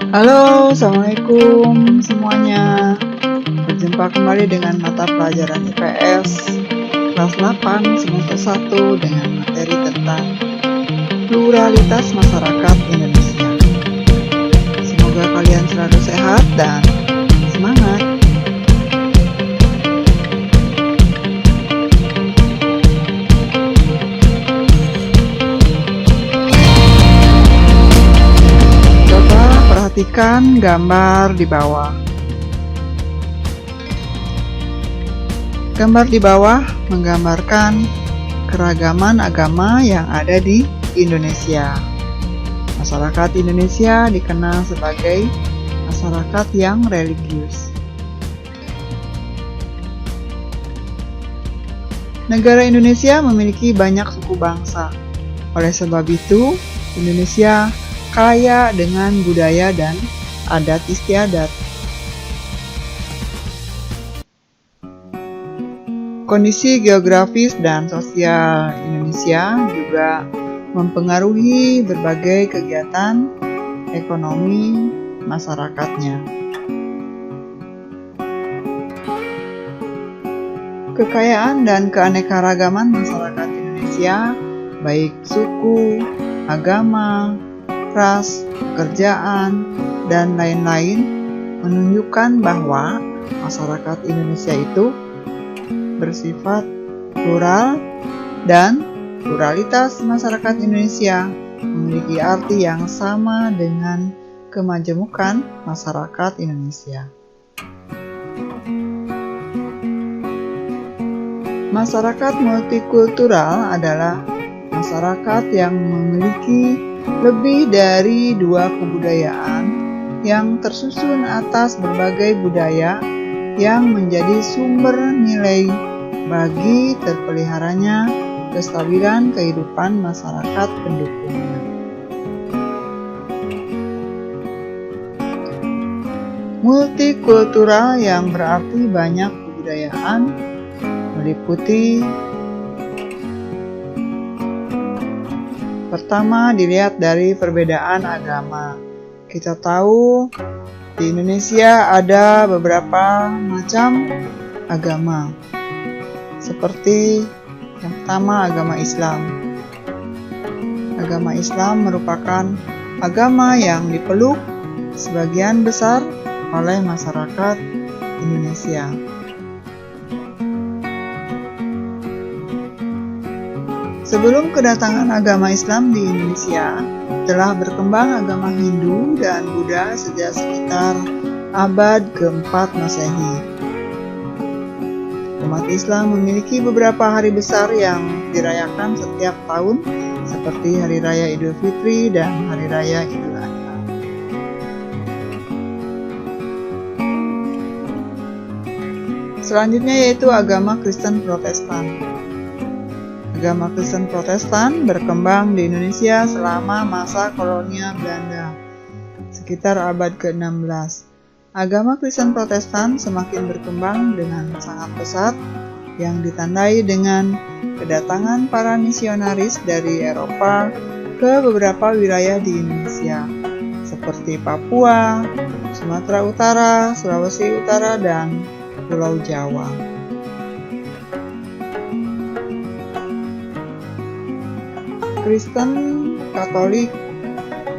Halo, Assalamualaikum semuanya. Berjumpa kembali dengan mata pelajaran IPS kelas 8 semester 1 dengan materi tentang pluralitas masyarakat Indonesia. Semoga kalian selalu sehat dan semangat. Perhatikan gambar di bawah. Gambar di bawah menggambarkan keragaman agama yang ada di Indonesia. Masyarakat Indonesia dikenal sebagai masyarakat yang religius. Negara Indonesia memiliki banyak suku bangsa. Oleh sebab itu, Indonesia kaya dengan budaya dan adat istiadat. Kondisi geografis dan sosial Indonesia juga mempengaruhi berbagai kegiatan ekonomi masyarakatnya. Kekayaan dan keanekaragaman masyarakat Indonesia, baik suku, agama, ras, pekerjaan, dan lain-lain menunjukkan bahwa masyarakat Indonesia itu bersifat plural dan pluralitas masyarakat Indonesia memiliki arti yang sama dengan kemajemukan masyarakat Indonesia. Masyarakat multikultural adalah masyarakat yang memiliki lebih dari dua kebudayaan yang tersusun atas berbagai budaya yang menjadi sumber nilai bagi terpeliharanya kestabilan kehidupan masyarakat pendukungnya. Multikultural yang berarti banyak kebudayaan meliputi: pertama, dilihat dari perbedaan agama. Kita tahu di Indonesia ada beberapa macam agama. Seperti yang pertama, agama Islam. Agama Islam merupakan agama yang dipeluk sebagian besar oleh masyarakat Indonesia. Sebelum kedatangan agama Islam di Indonesia, telah berkembang agama Hindu dan Buddha sejak sekitar abad ke-4 Masehi. Umat Islam memiliki beberapa hari besar yang dirayakan setiap tahun, seperti Hari Raya Idul Fitri dan Hari Raya Idul Adha. Selanjutnya yaitu agama Kristen Protestan. Agama Kristen Protestan berkembang di Indonesia selama masa kolonial Belanda, sekitar abad ke-16. Agama Kristen Protestan semakin berkembang dengan sangat pesat, yang ditandai dengan kedatangan para misionaris dari Eropa ke beberapa wilayah di Indonesia, seperti Papua, Sumatera Utara, Sulawesi Utara, dan Pulau Jawa. Kristen Katolik.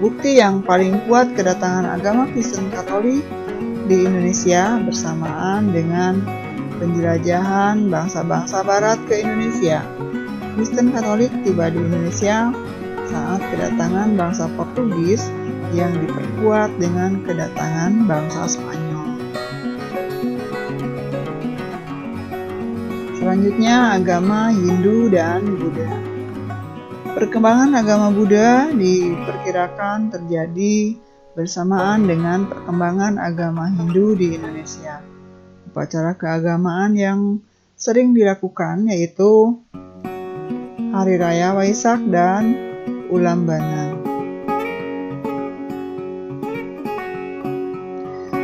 Bukti yang paling kuat kedatangan agama Kristen Katolik di Indonesia bersamaan dengan penjelajahan bangsa-bangsa Barat ke Indonesia. Kristen Katolik tiba di Indonesia saat kedatangan bangsa Portugis yang diperkuat dengan kedatangan bangsa Spanyol. Selanjutnya, agama Hindu dan Buddha. Perkembangan agama Buddha diperkirakan terjadi bersamaan dengan perkembangan agama Hindu di Indonesia. Upacara keagamaan yang sering dilakukan yaitu Hari Raya Waisak dan Ulambanan.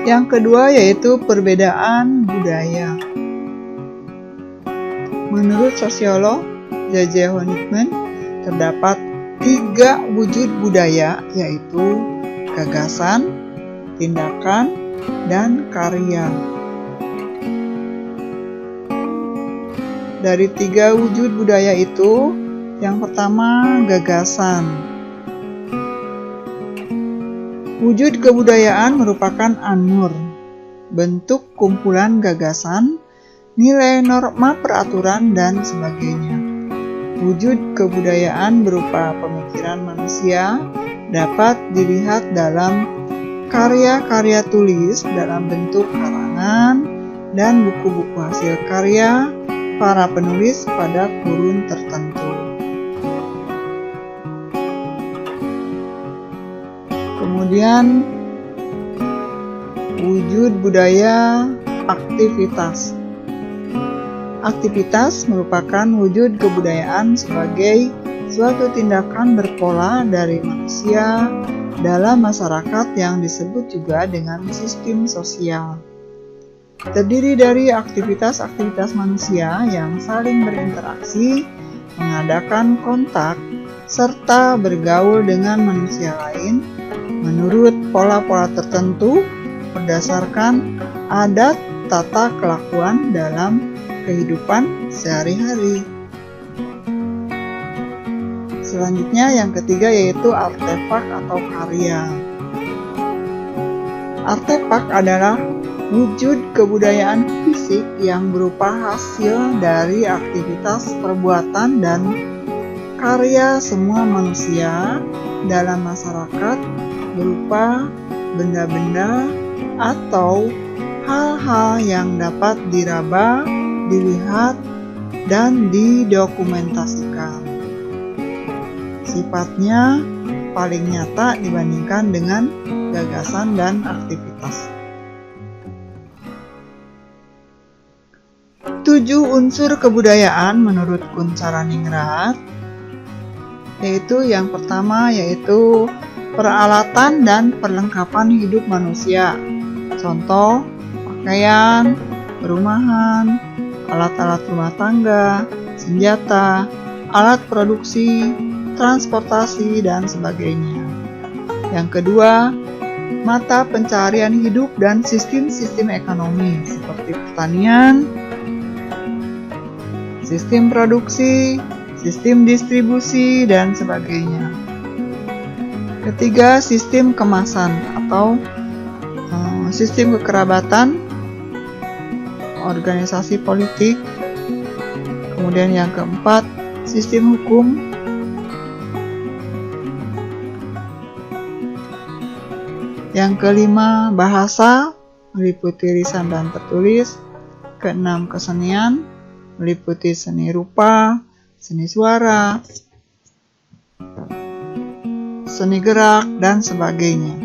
Yang kedua yaitu perbedaan budaya. Menurut sosiolog J.J. Honigman, terdapat 3 wujud budaya, yaitu gagasan, tindakan, dan karya. Dari 3 wujud budaya itu, yang pertama gagasan. Wujud kebudayaan merupakan anur, bentuk kumpulan gagasan, nilai norma peraturan, dan sebagainya. Wujud kebudayaan berupa pemikiran manusia dapat dilihat dalam karya-karya tulis dalam bentuk karangan dan buku-buku hasil karya para penulis pada kurun tertentu. Kemudian wujud budaya aktivitas. Aktivitas merupakan wujud kebudayaan sebagai suatu tindakan berpola dari manusia dalam masyarakat yang disebut juga dengan sistem sosial. Terdiri dari aktivitas-aktivitas manusia yang saling berinteraksi, mengadakan kontak, serta bergaul dengan manusia lain menurut pola-pola tertentu berdasarkan adat tata kelakuan dalam kehidupan sehari-hari. Selanjutnya yang ketiga yaitu artefak atau karya. Artefak adalah wujud kebudayaan fisik yang berupa hasil dari aktivitas perbuatan dan karya semua manusia dalam masyarakat berupa benda-benda atau hal-hal yang dapat diraba, dilihat, dan didokumentasikan. Sifatnya paling nyata dibandingkan dengan gagasan dan aktivitas. 7 unsur kebudayaan menurut Kuncharaningrat, yaitu yang pertama yaitu peralatan dan perlengkapan hidup manusia. Contoh, pakaian, perumahan, alat-alat rumah tangga, senjata, alat produksi, transportasi, dan sebagainya. Yang kedua, mata pencaharian hidup dan sistem-sistem ekonomi seperti pertanian, sistem produksi, sistem distribusi, dan sebagainya. Ketiga, sistem kemasan atau sistem kekerabatan, organisasi politik. Kemudian yang keempat, sistem hukum. Yang kelima, bahasa, meliputi lisan dan tertulis. Keenam, kesenian, meliputi seni rupa, seni suara, seni gerak, dan sebagainya.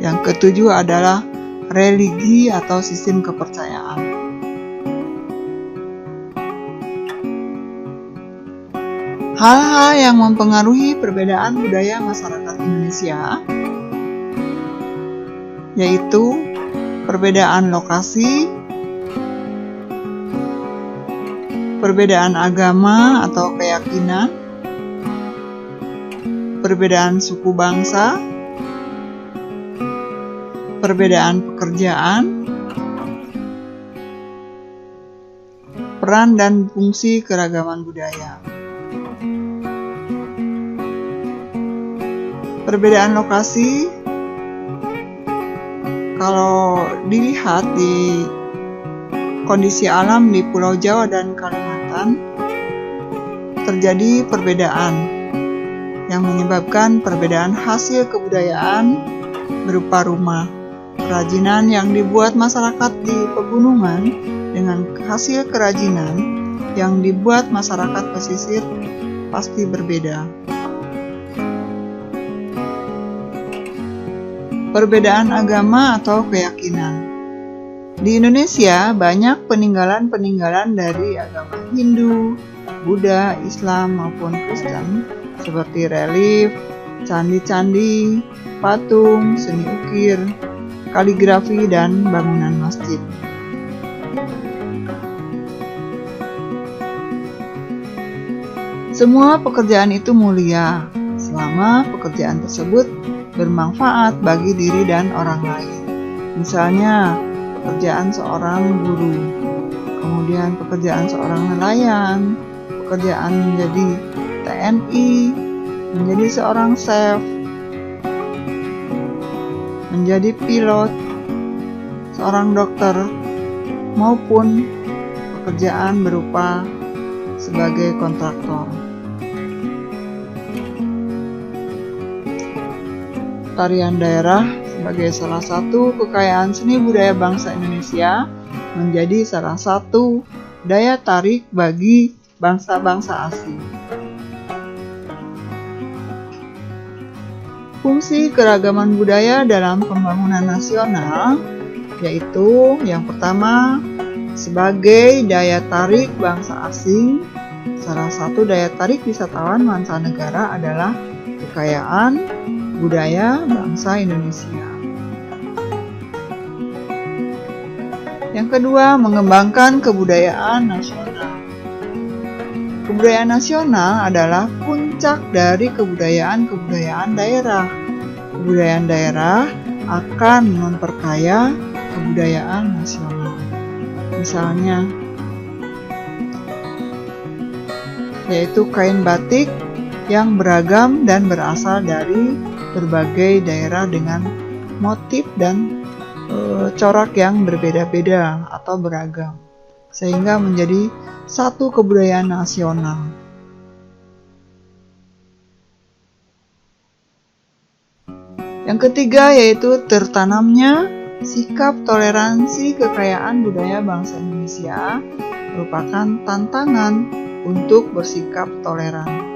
Yang ketujuh adalah religi atau sistem kepercayaan. Hal-hal yang mempengaruhi perbedaan budaya masyarakat Indonesia yaitu perbedaan lokasi, perbedaan agama atau keyakinan, perbedaan suku bangsa, perbedaan pekerjaan, peran dan fungsi keragaman budaya. Perbedaan lokasi, kalau dilihat di kondisi alam di Pulau Jawa dan Kalimantan, terjadi perbedaan yang menyebabkan perbedaan hasil kebudayaan berupa rumah, kerajinan yang dibuat masyarakat di pegunungan dengan hasil kerajinan yang dibuat masyarakat pesisir pasti berbeda. Perbedaan agama atau keyakinan. Di Indonesia banyak peninggalan-peninggalan dari agama Hindu, Buddha, Islam maupun Kristen seperti relief, candi-candi, patung, seni ukir, kaligrafi, dan bangunan masjid. Semua pekerjaan itu mulia, selama pekerjaan tersebut bermanfaat bagi diri dan orang lain. Misalnya, pekerjaan seorang guru, kemudian pekerjaan seorang nelayan, pekerjaan menjadi TNI, menjadi seorang chef, menjadi pilot, seorang dokter, maupun pekerjaan berupa sebagai kontraktor. Tarian daerah sebagai salah satu kekayaan seni budaya bangsa Indonesia menjadi salah satu daya tarik bagi bangsa-bangsa asing. Fungsi keragaman budaya dalam pembangunan nasional yaitu yang pertama, sebagai daya tarik bangsa asing. Salah satu daya tarik wisatawan mancanegara adalah kekayaan budaya bangsa Indonesia. Yang kedua, mengembangkan kebudayaan nasional. Kebudayaan nasional adalah puncak dari kebudayaan daerah. Kebudayaan daerah akan memperkaya kebudayaan nasional. Misalnya, yaitu kain batik yang beragam dan berasal dari berbagai daerah dengan motif dan corak yang berbeda-beda atau beragam, sehingga menjadi satu kebudayaan nasional. Yang ketiga yaitu tertanamnya sikap toleransi kekayaan budaya bangsa Indonesia merupakan tantangan untuk bersikap toleran.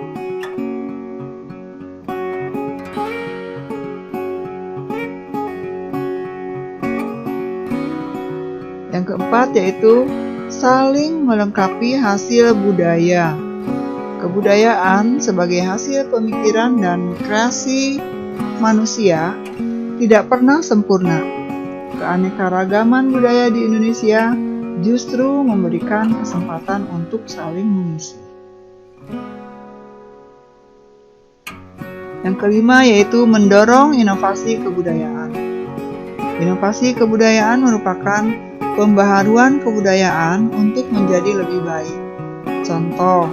Yang keempat yaitu saling melengkapi hasil budaya. Kebudayaan sebagai hasil pemikiran dan kreasi manusia tidak pernah sempurna. Keanekaragaman budaya di Indonesia justru memberikan kesempatan untuk saling mengisi. Yang kelima yaitu mendorong inovasi kebudayaan. Inovasi kebudayaan merupakan pembaharuan kebudayaan untuk menjadi lebih baik. Contoh,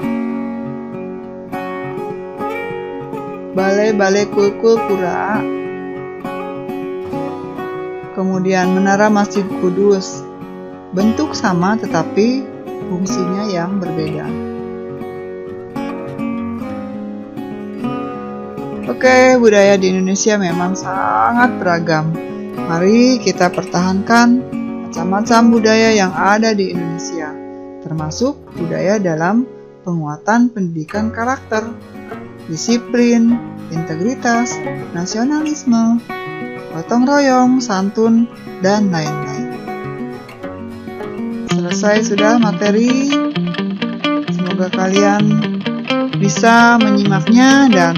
balai-balai kulkul pura, kemudian menara Masjid Kudus, bentuk sama tetapi fungsinya yang berbeda. Oke, budaya di Indonesia memang sangat beragam. Mari kita pertahankan macam-macam budaya yang ada di Indonesia, termasuk budaya dalam penguatan pendidikan karakter, disiplin, integritas, nasionalisme, gotong royong, santun, dan lain-lain. Selesai sudah materi. Semoga kalian bisa menyimaknya dan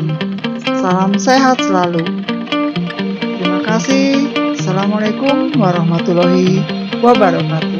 salam sehat selalu. Terima kasih. Assalamualaikum warahmatullahi wabarakatuh.